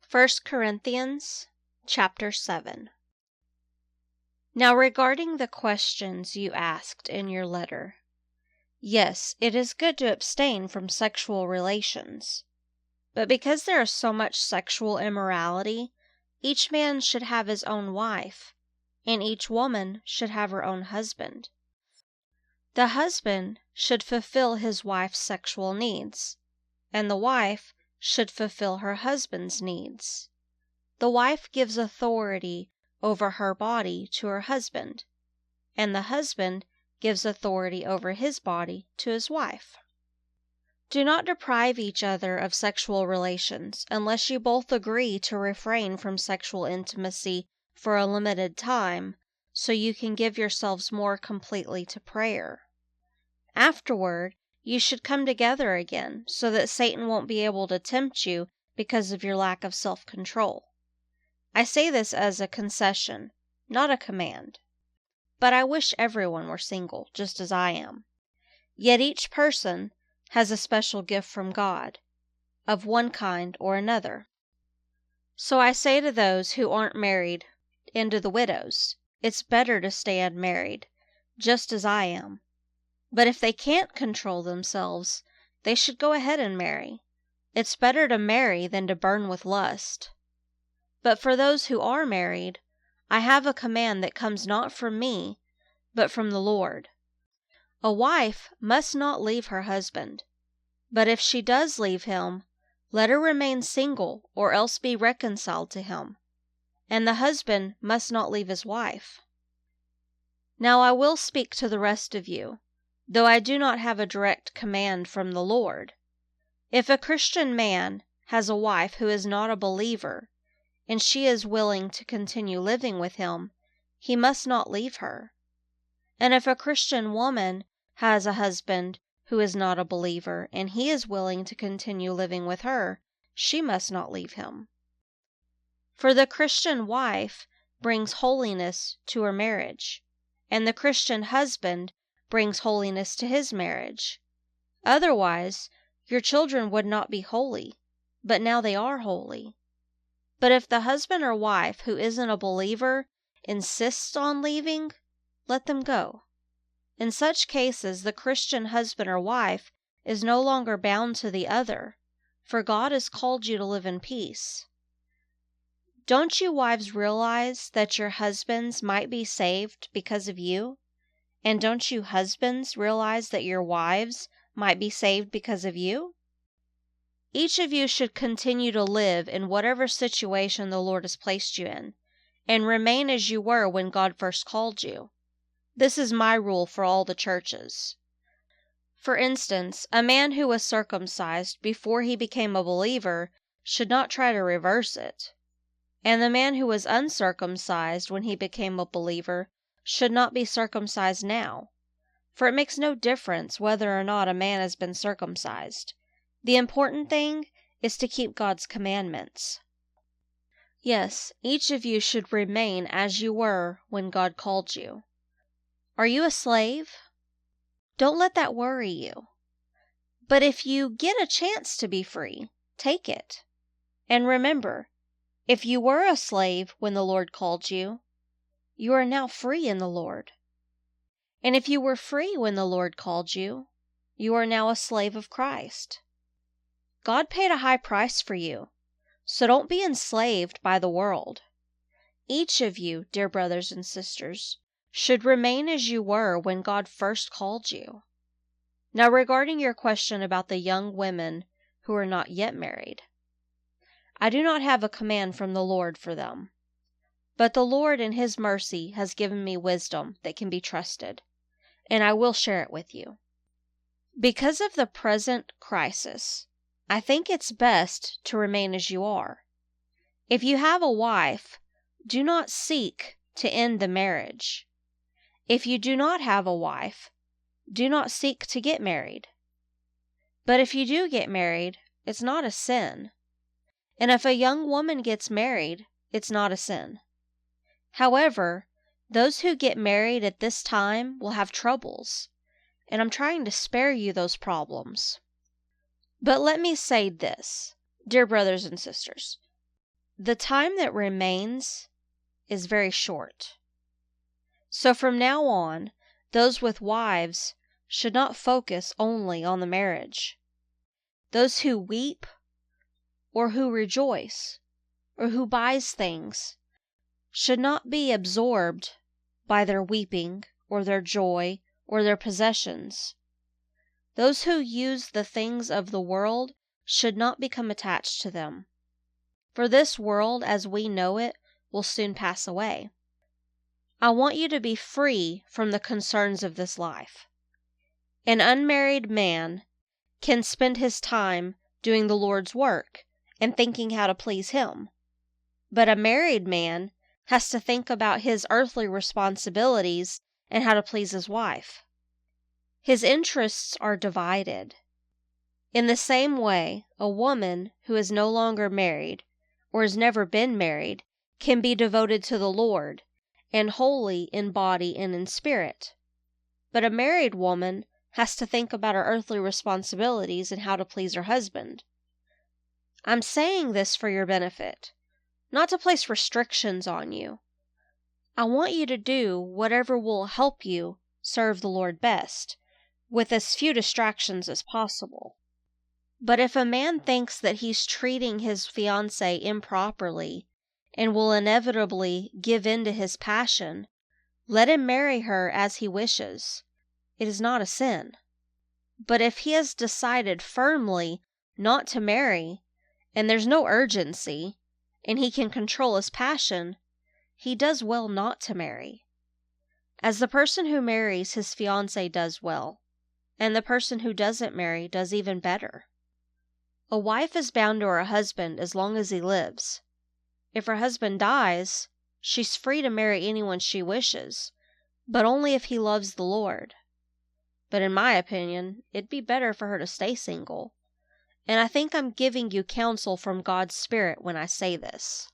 1 Corinthians chapter 7. Now regarding the questions you asked in your letter, yes, it is good to abstain from sexual relations. But because there is so much sexual immorality, each man should have his own wife, and each woman should have her own husband. The husband should fulfill his wife's sexual needs, and the wife should fulfill her husband's needs. The wife gives authority over her body to her husband, and the husband gives authority over his body to his wife. Do not deprive each other of sexual relations unless you both agree to refrain from sexual intimacy for a limited time so you can give yourselves more completely to prayer. Afterward, you should come together again so that Satan won't be able to tempt you because of your lack of self-control. I say this as a concession, not a command. But I wish everyone were single, just as I am. Yet each person has a special gift from God, of one kind or another. So I say to those who aren't married and to the widows, it's better to stay unmarried, just as I am. But if they can't control themselves, they should go ahead and marry. It's better to marry than to burn with lust. But for those who are married, I have a command that comes not from me, but from the Lord. A wife must not leave her husband, but if she does leave him, let her remain single or else be reconciled to him. And the husband must not leave his wife. Now I will speak to the rest of you, though I do not have a direct command from the Lord. If a Christian man has a wife who is not a believer, and she is willing to continue living with him, he must not leave her. And if a Christian woman has a husband who is not a believer, and he is willing to continue living with her, she must not leave him. For the Christian wife brings holiness to her marriage, and the Christian husband brings holiness to his marriage. Otherwise, your children would not be holy, but now they are holy. But if the husband or wife who isn't a believer insists on leaving, let them go. In such cases, the Christian husband or wife is no longer bound to the other, for God has called you to live in peace. Don't you wives realize that your husbands might be saved because of you? And don't you husbands realize that your wives might be saved because of you? Each of you should continue to live in whatever situation the Lord has placed you in, and remain as you were when God first called you. This is my rule for all the churches. For instance, a man who was circumcised before he became a believer should not try to reverse it. And the man who was uncircumcised when he became a believer should not be circumcised now. For it makes no difference whether or not a man has been circumcised. The important thing is to keep God's commandments. Yes, each of you should remain as you were when God called you. Are you a slave? Don't let that worry you. But if you get a chance to be free, take it. And remember, if you were a slave when the Lord called you, you are now free in the Lord. And if you were free when the Lord called you, you are now a slave of Christ. God paid a high price for you, so don't be enslaved by the world. Each of you, dear brothers and sisters, should remain as you were when God first called you. Now regarding your question about the young women who are not yet married, I do not have a command from the Lord for them. But the Lord in His mercy has given me wisdom that can be trusted, and I will share it with you. Because of the present crisis, I think it's best to remain as you are. If you have a wife, do not seek to end the marriage. If you do not have a wife, do not seek to get married. But if you do get married, it's not a sin. And if a young woman gets married, it's not a sin. However, those who get married at this time will have troubles, and I'm trying to spare you those problems. But let me say this, dear brothers and sisters. the time that remains is very short. So from now on, those with wives should not focus only on the marriage. Those who weep, or who rejoice, or who buys things, should not be absorbed by their weeping, or their joy, or their possessions. Those who use the things of the world should not become attached to them. For this world, as we know it, will soon pass away. I want you to be free from the concerns of this life. An unmarried man can spend his time doing the Lord's work and thinking how to please Him. But a married man has to think about his earthly responsibilities and how to please his wife. His interests are divided. In the same way, a woman who is no longer married or has never been married can be devoted to the Lord and holy in body and in spirit. But a married woman has to think about her earthly responsibilities and how to please her husband. I'm saying this for your benefit, not to place restrictions on you. I want you to do whatever will help you serve the Lord best, with as few distractions as possible. But if a man thinks that he's treating his fiancée improperly and will inevitably give in to his passion, let him marry her as he wishes. It is not a sin. But if he has decided firmly not to marry, and there's no urgency, and he can control his passion, he does well not to marry. As the person who marries his fiancée does well, and the person who doesn't marry does even better. A wife is bound to her husband as long as he lives. If her husband dies, she's free to marry anyone she wishes, but only if he loves the Lord. But in my opinion, it'd be better for her to stay single. And I think I'm giving you counsel from God's Spirit when I say this.